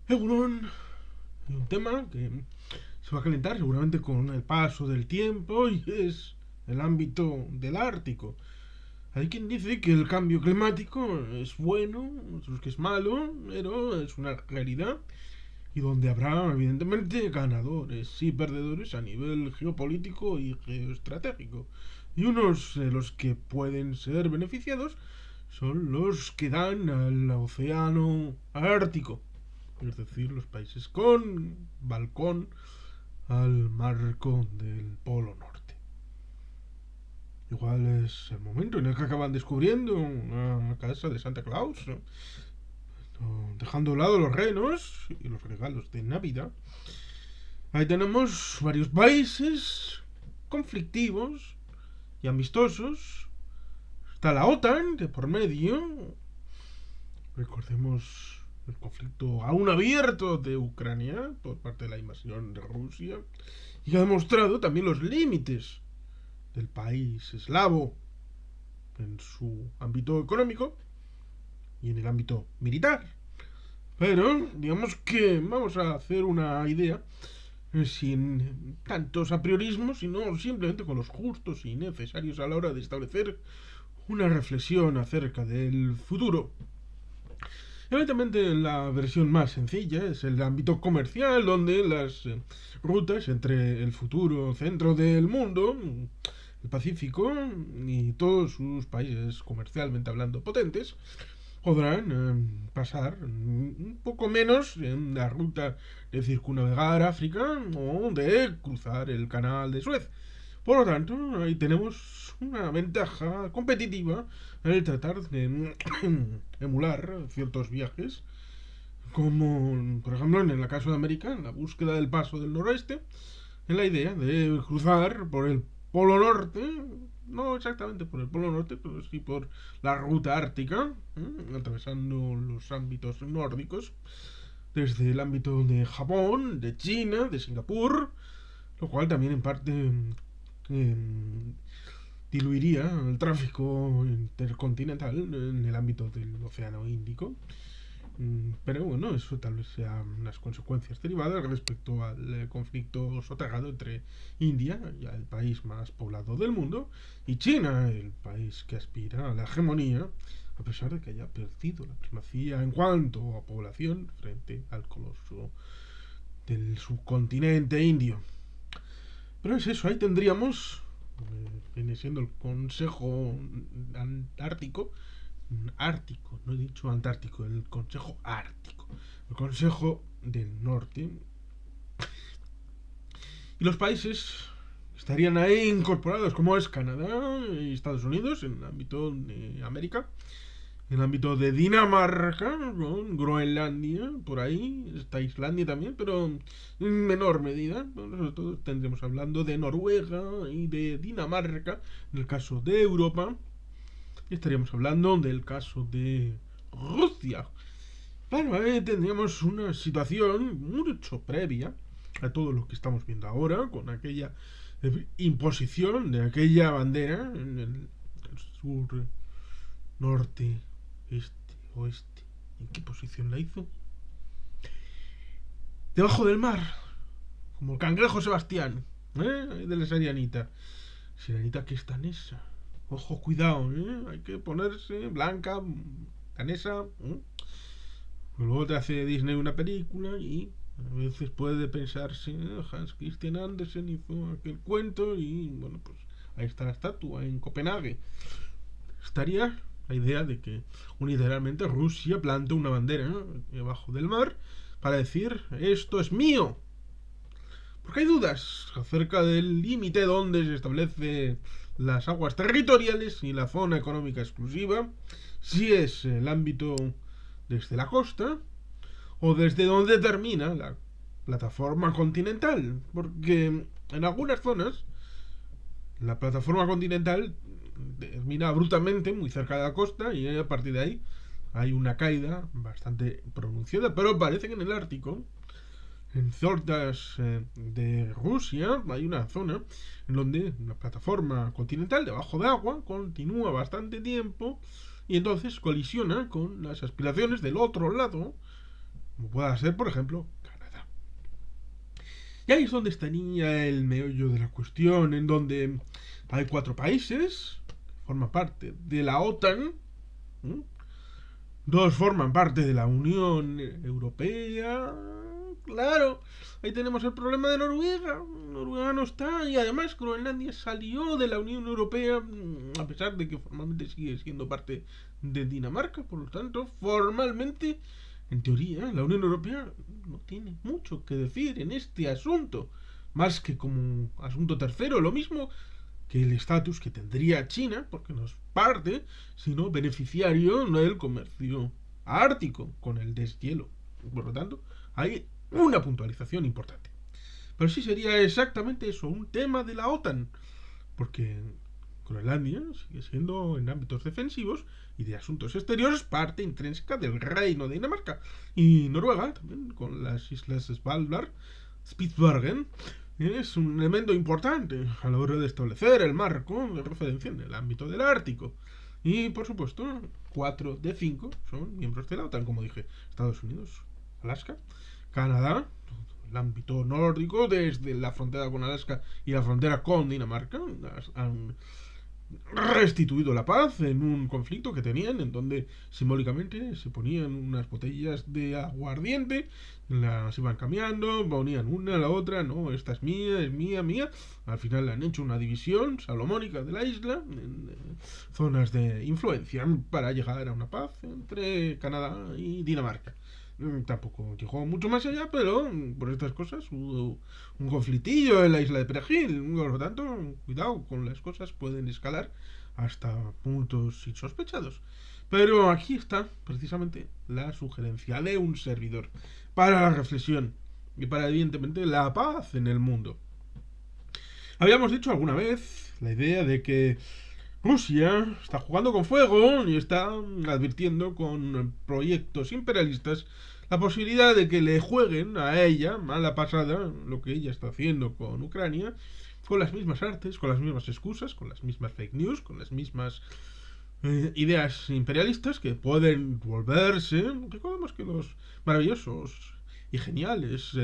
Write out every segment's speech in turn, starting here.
Egunon, un tema que se va a calentar seguramente con el paso del tiempo y es el ámbito del Ártico. Hay quien dice que el cambio climático es bueno, otros que es malo, pero es una realidad y donde habrá evidentemente ganadores y perdedores a nivel geopolítico y geoestratégico. Y unos de los que pueden ser beneficiados son los que dan al océano Ártico, es decir, los países con balcón al marco del Polo Norte. Igual es el momento en el que acaban descubriendo una casa de Santa Claus, ¿no? Dejando a un lado los renos y los regalos de Navidad. Ahí tenemos varios países conflictivos y amistosos. Está la OTAN de por medio. Recordemos el conflicto aún abierto de Ucrania por parte de la invasión de Rusia y ha demostrado también los límites del país eslavo en su ámbito económico y en el ámbito militar. Pero digamos que vamos a hacer una idea sin tantos apriorismos, sino simplemente con los justos y necesarios a la hora de establecer una reflexión acerca del futuro. Evidentemente la versión más sencilla es el ámbito comercial, donde las rutas entre el futuro centro del mundo, el Pacífico y todos sus países comercialmente hablando potentes, podrán pasar un poco menos en la ruta de circunnavegar África o de cruzar el canal de Suez. Por lo tanto, ahí tenemos una ventaja competitiva en el tratar de emular ciertos viajes, como por ejemplo en el caso de América, en la búsqueda del paso del noroeste, en la idea de cruzar por el Polo Norte, no exactamente por el Polo Norte, pero sí por la ruta ártica, atravesando los ámbitos nórdicos, desde el ámbito de Japón, de China, de Singapur, lo cual también en parte eh, diluiría el tráfico intercontinental en el ámbito del Océano Índico. Pero bueno, eso tal vez sea unas consecuencias derivadas respecto al conflicto soterrado entre India, ya el país más poblado del mundo, y China, el país que aspira a la hegemonía, a pesar de que haya perdido la primacía en cuanto a población frente al coloso del subcontinente indio. Pero es eso, ahí tendríamos, viene siendo el Consejo Antártico, Ártico, no he dicho Antártico, el Consejo Ártico, el Consejo del Norte. Y los países estarían ahí incorporados, como es Canadá y Estados Unidos, en el ámbito de América, en el ámbito de Dinamarca, con Groenlandia, por ahí, está Islandia también, pero en menor medida. Sobre todo tendremos hablando de Noruega y de Dinamarca, en el caso de Europa. Y estaríamos hablando del caso de Rusia. Claro, tendríamos una situación mucho previa a todo lo que estamos viendo ahora, con aquella imposición de aquella bandera en el sur, norte, este, oeste. ¿En qué posición la hizo? Debajo del mar, como el cangrejo Sebastián, de la Sirenita. Sirenita que es danesa. Ojo, cuidado, hay que ponerse blanca, danesa. Luego te hace Disney una película y a veces puede pensarse, Hans Christian Andersen hizo aquel cuento y bueno, pues ahí está la estatua en Copenhague. Estaría la idea de que unilateralmente Rusia plante una bandera debajo del mar para decir esto es mío. Porque hay dudas acerca del límite donde se establece las aguas territoriales y la zona económica exclusiva, si es el ámbito desde la costa o desde donde termina la plataforma continental, porque en algunas zonas la plataforma continental termina abruptamente muy cerca de la costa y a partir de ahí hay una caída bastante pronunciada, pero parece que en el Ártico, en zonas de Rusia, hay una zona en donde la plataforma continental debajo de agua continúa bastante tiempo y entonces colisiona con las aspiraciones del otro lado como pueda ser, por ejemplo, Canadá. Y ahí es donde estaría el meollo de la cuestión, en donde hay 4 países que forman parte de la OTAN, ¿m? 2 forman parte de la Unión Europea. Claro, ahí tenemos el problema de Noruega. Noruega no está, y además Groenlandia salió de la Unión Europea, a pesar de que formalmente sigue siendo parte de Dinamarca. Por lo tanto, formalmente, en teoría, la Unión Europea no tiene mucho que decir en este asunto, más que como asunto tercero. Lo mismo que el estatus que tendría China, porque no es parte, sino beneficiario del comercio ártico con el deshielo. Por lo tanto, hay una puntualización importante. Pero sí sería exactamente eso, un tema de la OTAN, porque Groenlandia sigue siendo en ámbitos defensivos y de asuntos exteriores parte intrínseca del reino de Dinamarca. Y Noruega, también con las islas Svalbard, Spitsbergen, es un elemento importante a la hora de establecer el marco de referencia en el ámbito del Ártico. Y por supuesto, 4 de 5 son miembros de la OTAN, como dije: Estados Unidos, Alaska, Canadá, el ámbito nórdico, desde la frontera con Alaska y la frontera con Dinamarca, han restituido la paz en un conflicto que tenían, en donde simbólicamente se ponían unas botellas de aguardiente, las iban cambiando, ponían una a la otra: no, esta es mía, mía. Al final han hecho una división salomónica de la isla en zonas de influencia para llegar a una paz entre Canadá y Dinamarca. Tampoco llegó mucho más allá, pero por estas cosas hubo un conflictillo en la isla de Perejil. Por lo tanto, cuidado con las cosas, pueden escalar hasta puntos insospechados. Pero aquí está precisamente la sugerencia de un servidor para la reflexión y para, evidentemente, la paz en el mundo. Habíamos dicho alguna vez la idea de que Rusia está jugando con fuego y está advirtiendo con proyectos imperialistas la posibilidad de que le jueguen a ella, a la pasada, lo que ella está haciendo con Ucrania, con las mismas artes, con las mismas excusas, con las mismas fake news, con las mismas ideas imperialistas que pueden volverse. Recordemos que los maravillosos y geniales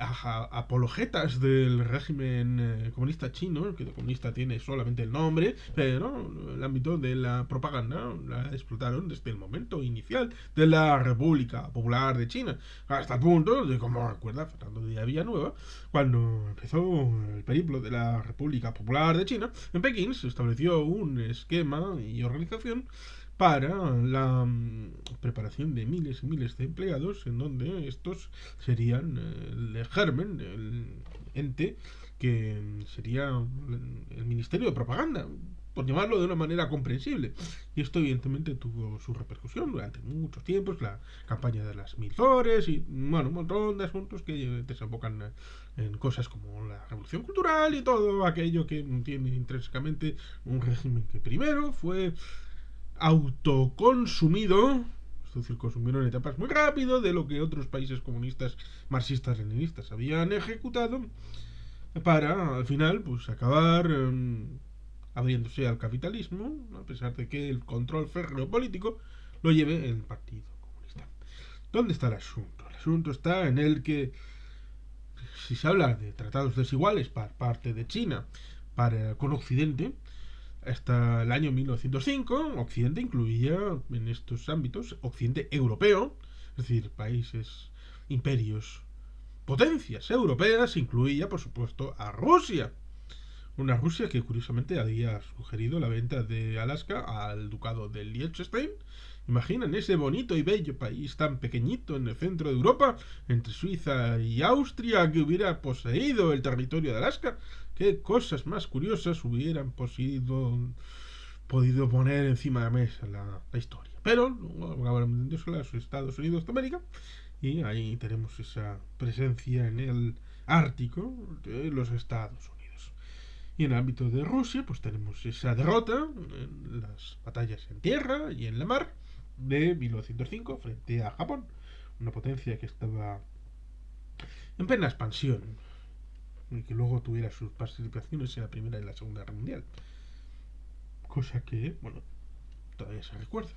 apologetas del régimen comunista chino, que de comunista tiene solamente el nombre, pero el ámbito de la propaganda la explotaron desde el momento inicial de la República Popular de China, hasta el punto de, como recuerda Fernando de Villanueva, cuando empezó el periplo de la República Popular de China, en Pekín se estableció un esquema y organización para la preparación de miles y miles de empleados, en donde estos serían el germen, el ente que sería el Ministerio de Propaganda, por llamarlo de una manera comprensible. Y esto evidentemente tuvo su repercusión durante muchos tiempos, la campaña de las 1000 flores y, bueno, un montón de asuntos que desembocan en cosas como la revolución cultural y todo aquello que tiene intrínsecamente un régimen que primero fue autoconsumido, es decir, consumieron en etapas muy rápido de lo que otros países comunistas, marxistas, leninistas habían ejecutado, para al final pues acabar abriéndose al capitalismo, a pesar de que el control férreo político lo lleve el Partido Comunista. ¿Dónde está el asunto? El asunto está en el que, si se habla de tratados desiguales por parte de China con Occidente, hasta el año 1905, Occidente incluía en estos ámbitos Occidente europeo, es decir, países, imperios, potencias europeas, incluía, por supuesto, a Rusia. Una Rusia que curiosamente había sugerido la venta de Alaska al ducado de Liechtenstein. Imaginan ese bonito y bello país tan pequeñito en el centro de Europa, entre Suiza y Austria, que hubiera poseído el territorio de Alaska. Qué cosas más curiosas hubieran podido poner encima de la mesa la historia. Pero luego acabaron vendiéndose a los Estados Unidos de América, y ahí tenemos esa presencia en el Ártico de los Estados Unidos. Y en el ámbito de Rusia, pues tenemos esa derrota en las batallas en tierra y en la mar de 1905 frente a Japón, una potencia que estaba en plena expansión y que luego tuviera sus participaciones en la Primera y la Segunda Guerra Mundial. Cosa que, bueno, todavía se recuerda.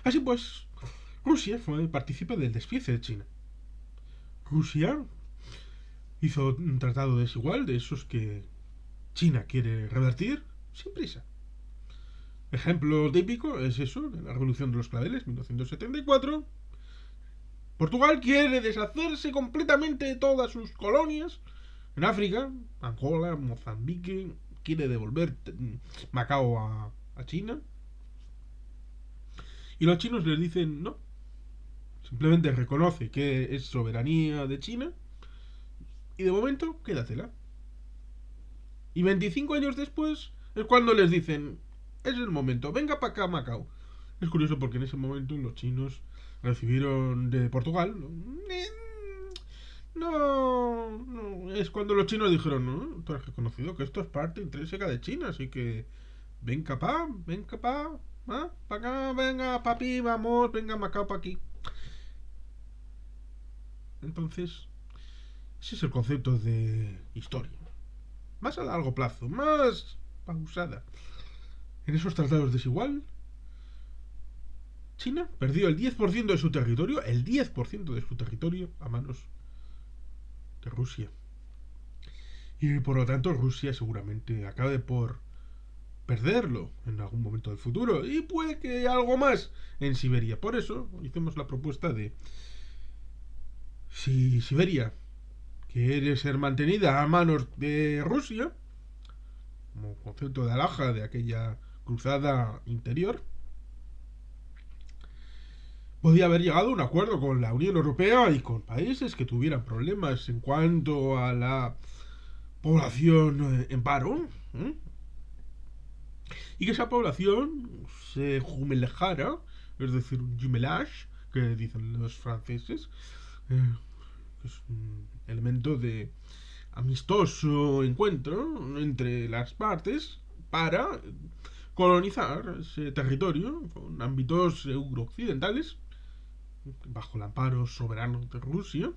Así pues, Rusia fue partícipe del despiece de China. Rusia hizo un tratado desigual de esos que China quiere revertir sin prisa. Ejemplo típico es eso, de la Revolución de los Claveles, 1974. Portugal quiere deshacerse completamente de todas sus colonias en África, Angola, Mozambique, quiere devolver Macao a China. Y los chinos les dicen no, simplemente reconoce que es soberanía de China y de momento quédatela. Y 25 años después es cuando les dicen, es el momento, venga para acá Macao. Es curioso porque en ese momento los chinos recibieron de Portugal. No, es cuando los chinos dijeron, no, tú has reconocido que esto es parte intrínseca de China, así que ven capá, ¿ah? Pa' acá, venga, papi, vamos, venga Macao pa' aquí. Entonces, ese es el concepto de historia. Más a largo plazo, más pausada. En esos tratados desigual, China perdió el 10% de su territorio, el 10% de su territorio a manos de Rusia. Y por lo tanto Rusia seguramente acabe por perderlo en algún momento del futuro. Y puede que algo más en Siberia. Por eso hicimos la propuesta de si Siberia quiere ser mantenida a manos de Rusia, como concepto de alhaja de aquella cruzada interior, podía haber llegado a un acuerdo con la Unión Europea y con países que tuvieran problemas en cuanto a la población en paro, ¿eh? Y que esa población se jumelejara, es decir, un jumelage, que dicen los franceses, que es un elemento de amistoso encuentro entre las partes para colonizar ese territorio con ámbitos eurooccidentales bajo el amparo soberano de Rusia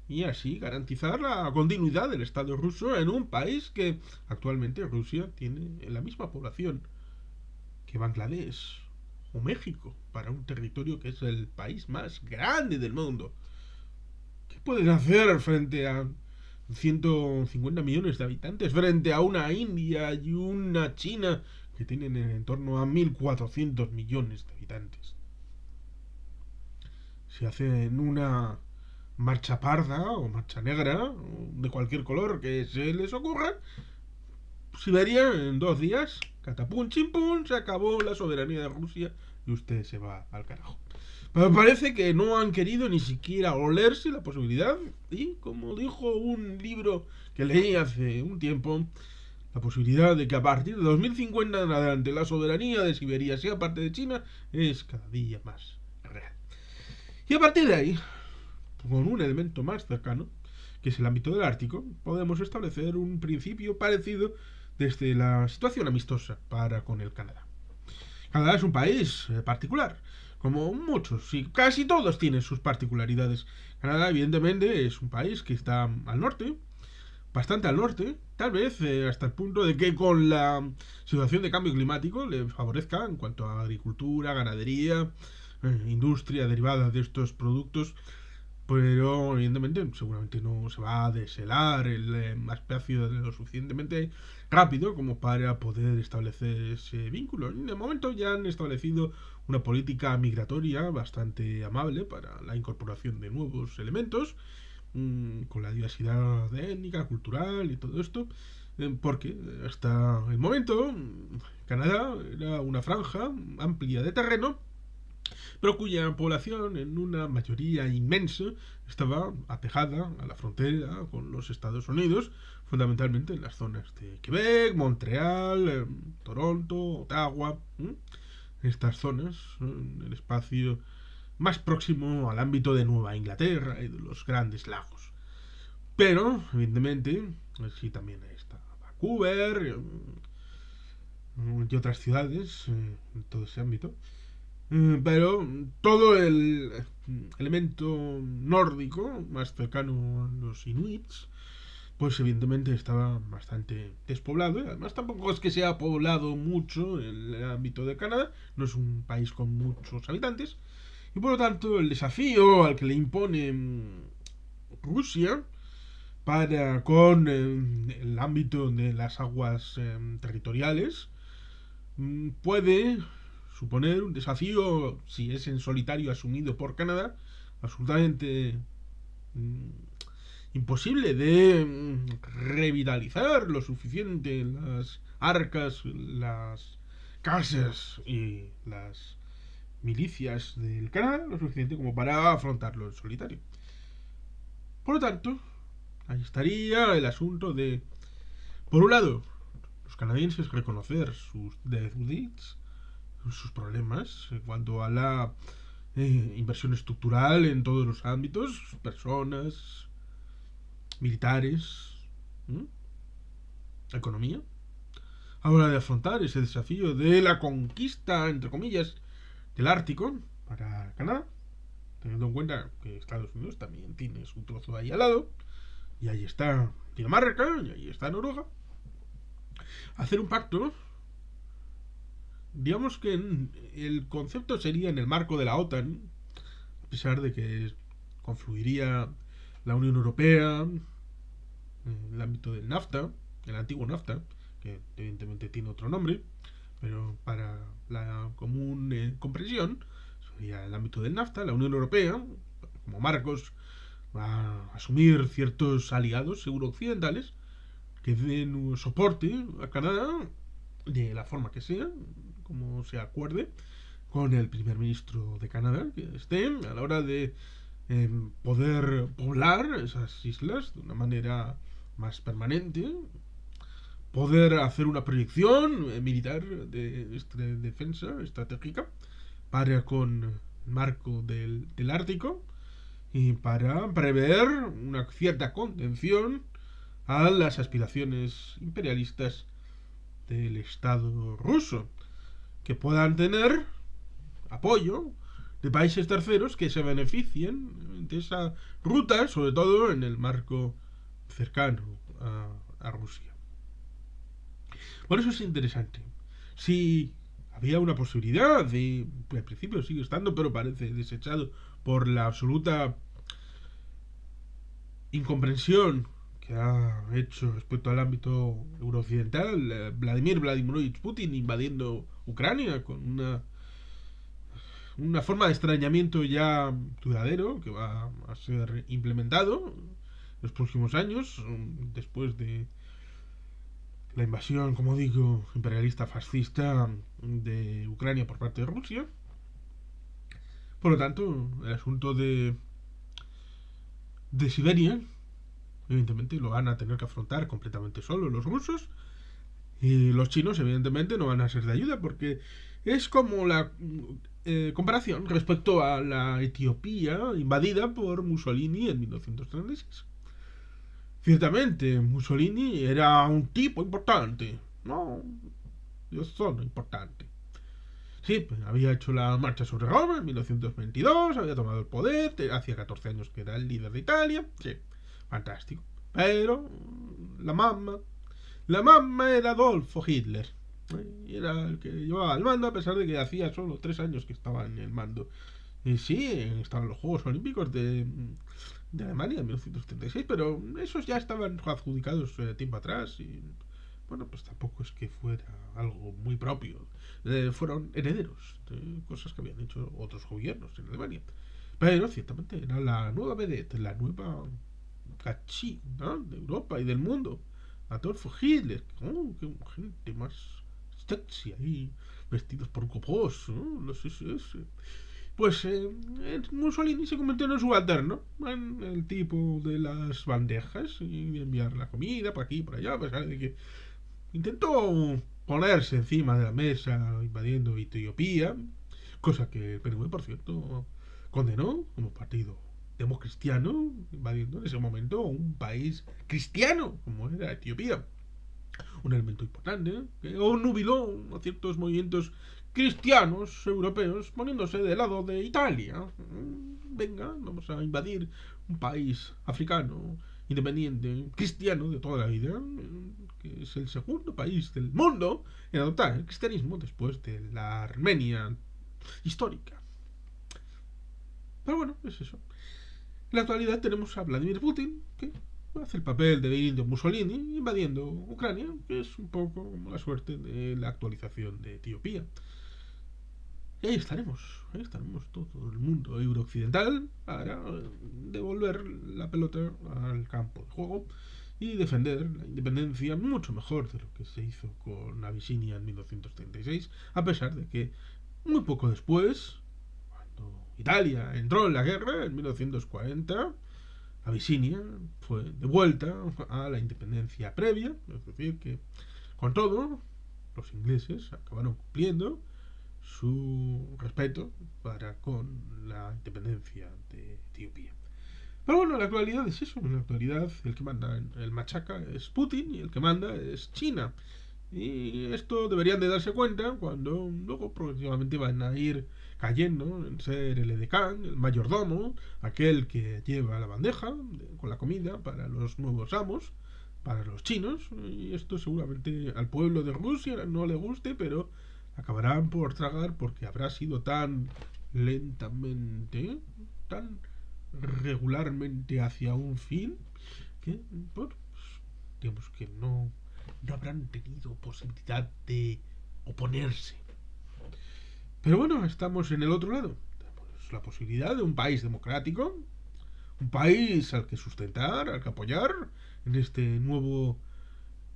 y así garantizar la continuidad del Estado ruso en un país que actualmente Rusia tiene la misma población que Bangladesh o México para un territorio que es el país más grande del mundo. ¿Qué pueden hacer frente a 150 millones de habitantes, frente a una India y una China que tienen en torno a 1.400 millones de habitantes? Se hacen una marcha parda o marcha negra o de cualquier color que se les ocurra. Siberia en 2 días, catapum chimpum, se acabó la soberanía de Rusia y usted se va al carajo. Pero parece que no han querido ni siquiera olerse la posibilidad y, como dijo un libro que leí hace un tiempo, la posibilidad de que a partir de 2050 en adelante la soberanía de Siberia sea parte de China es cada día más real. Y a partir de ahí, con un elemento más cercano, que es el ámbito del Ártico, podemos establecer un principio parecido desde la situación amistosa para con el Canadá. Canadá es un país particular, como muchos, y casi todos tienen sus particularidades. Canadá, evidentemente, es un país que está al norte, bastante al norte, tal vez hasta el punto de que con la situación de cambio climático le favorezca en cuanto a agricultura, ganadería, industria derivada de estos productos, pero evidentemente seguramente no se va a deshelar el espacio lo suficientemente rápido como para poder establecer ese vínculo. De momento ya han establecido una política migratoria bastante amable para la incorporación de nuevos elementos, con la diversidad étnica, cultural y todo esto, porque hasta el momento Canadá era una franja amplia de terreno pero cuya población en una mayoría inmensa estaba apegada a la frontera con los Estados Unidos, fundamentalmente en las zonas de Quebec, Montreal, Toronto, Ottawa, estas zonas, el espacio más próximo al ámbito de Nueva Inglaterra y de los Grandes Lagos. Pero, evidentemente, sí también está Vancouver y otras ciudades en todo ese ámbito. Pero todo el elemento nórdico, más cercano a los inuits, pues evidentemente estaba bastante despoblado. Y además tampoco es que se ha poblado mucho en el ámbito de Canadá, no es un país con muchos habitantes, y por lo tanto el desafío al que le impone Rusia para con el ámbito de las aguas territoriales puede suponer un desafío, si es en solitario asumido por Canadá, absolutamente mm, imposible de revitalizar lo suficiente las arcas, las casas y las milicias del Canadá, lo suficiente como para afrontarlo en solitario. Por lo tanto, ahí estaría el asunto de, por un lado, los canadienses reconocer sus deficits, sus problemas en cuanto a la inversión estructural en todos los ámbitos, personas, militares, ¿m? Economía. Ahora de afrontar ese desafío de la conquista, entre comillas, del Ártico para Canadá, teniendo en cuenta que Estados Unidos también tiene su trozo ahí al lado, y ahí está Dinamarca, y ahí está Noruega. Hacer un pacto, digamos que el concepto sería en el marco de la OTAN, a pesar de que confluiría la Unión Europea, en el ámbito del NAFTA, el antiguo NAFTA, que evidentemente tiene otro nombre, pero para la común comprensión, sería el ámbito del NAFTA, la Unión Europea, como marcos, va a asumir ciertos aliados eurooccidentales que den un soporte a Canadá de la forma que sea, como se acuerde, con el primer ministro de Canadá, que esté a la hora de poder poblar esas islas de una manera más permanente, poder hacer una proyección militar de defensa estratégica para con el marco del Ártico y para prever una cierta contención a las aspiraciones imperialistas del Estado ruso, que puedan tener apoyo de países terceros que se beneficien de esa ruta, sobre todo en el marco cercano a Rusia. Por eso es interesante. Si había una posibilidad de, al principio sigue estando, pero parece desechado por la absoluta incomprensión que ha hecho respecto al ámbito eurooccidental, Vladimir Vladimirovich Putin invadiendo Ucrania con una forma de extrañamiento ya duradero que va a ser implementado en los próximos años, después de la invasión, como digo, imperialista fascista de Ucrania por parte de Rusia. Por lo tanto, el asunto de Siberia, evidentemente, lo van a tener que afrontar completamente solo los rusos. Y los chinos, evidentemente, no van a ser de ayuda porque es como la comparación respecto a la Etiopía invadida por Mussolini en 1936. Ciertamente, Mussolini era un tipo importante. No, yo soy importante. Sí, pues había hecho la marcha sobre Roma en 1922, había tomado el poder, hacía 14 años que era el líder de Italia. Sí, fantástico. Pero la mamá era Adolfo Hitler. Y era el que llevaba el mando a pesar de que hacía solo 3 años que estaba en el mando. Y sí, estaban los Juegos Olímpicos de Alemania en 1936, pero esos ya estaban adjudicados tiempo atrás y bueno, pues tampoco es que fuera algo muy propio. Fueron herederos de cosas que habían hecho otros gobiernos en Alemania. Pero ciertamente era la nueva vedette, la nueva cachí, ¿no?, de Europa y del mundo. Adolfo Hitler. Oh, qué gente más sexy ahí, vestidos por copos, ¿no? Los SS. Pues Mussolini se convirtió en el subalterno, en el tipo de las bandejas y enviar la comida por aquí y por allá, a pesar de que intentó ponerse encima de la mesa invadiendo Etiopía, cosa que el PNV, por cierto, condenó como partido democristiano, invadiendo en ese momento un país cristiano como era Etiopía. Un elemento importante que obnubiló a ciertos movimientos cristianos europeos poniéndose del lado de Italia. Venga, vamos a invadir un país africano independiente cristiano de toda la vida, que es el segundo país del mundo en adoptar el cristianismo después de la Armenia histórica. Pero bueno, es eso. En la actualidad tenemos a Vladimir Putin, que hace el papel de Benito Mussolini invadiendo Ucrania, que es un poco como la suerte de la actualización de Etiopía. Y ahí estaremos todo el mundo eurooccidental para devolver la pelota al campo de juego y defender la independencia mucho mejor de lo que se hizo con Abisinia en 1936, a pesar de que muy poco después, cuando Italia entró en la guerra en 1940, Abisinia fue devuelta a la independencia previa, es decir, que con todo los ingleses acabaron cumpliendo su respeto para con la independencia de Etiopía. Pero bueno, la actualidad es eso. En la actualidad el que manda en el machaca es Putin y el que manda es China. Y esto deberían de darse cuenta cuando luego progresivamente van a ir cayendo en ser el edecán, el mayordomo, aquel que lleva la bandeja con la comida para los nuevos amos, para los chinos. Y esto seguramente al pueblo de Rusia no le guste, pero acabarán por tragar porque habrá sido tan lentamente, tan regularmente hacia un fin que, bueno, pues, digamos que no habrán tenido posibilidad de oponerse. Pero bueno, estamos en el otro lado. Tenemos la posibilidad de un país democrático, un país al que sustentar, al que apoyar en este nuevo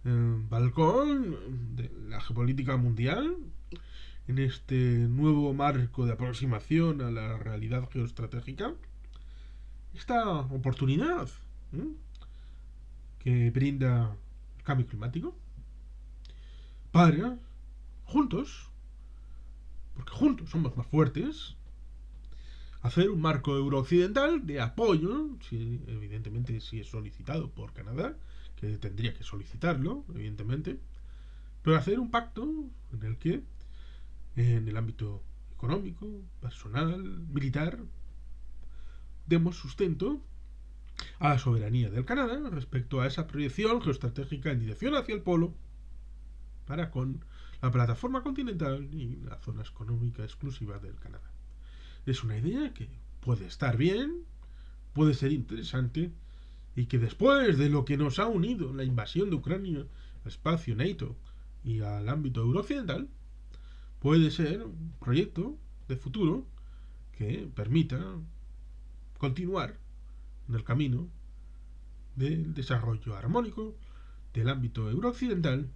balcón de la geopolítica mundial, en este nuevo marco de aproximación a la realidad geoestratégica, esta oportunidad que brinda el cambio climático para juntos, porque juntos somos más fuertes, hacer un marco eurooccidental de apoyo, si, evidentemente si es solicitado por Canadá, que tendría que solicitarlo, evidentemente, pero hacer un pacto en el que en el ámbito económico, personal, militar, demos sustento a la soberanía del Canadá respecto a esa proyección geoestratégica en dirección hacia el polo para con la plataforma continental y la zona económica exclusiva del Canadá. Es una idea que puede estar bien, puede ser interesante y que después de lo que nos ha unido la invasión de Ucrania al espacio NATO y al ámbito eurooccidental, puede ser un proyecto de futuro que permita continuar en el camino del desarrollo armónico del ámbito eurooccidental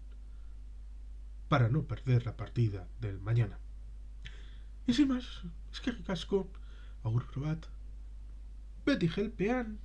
para no perder la partida del mañana. Y sin más, es que ricasco, agur probat, beti helpean.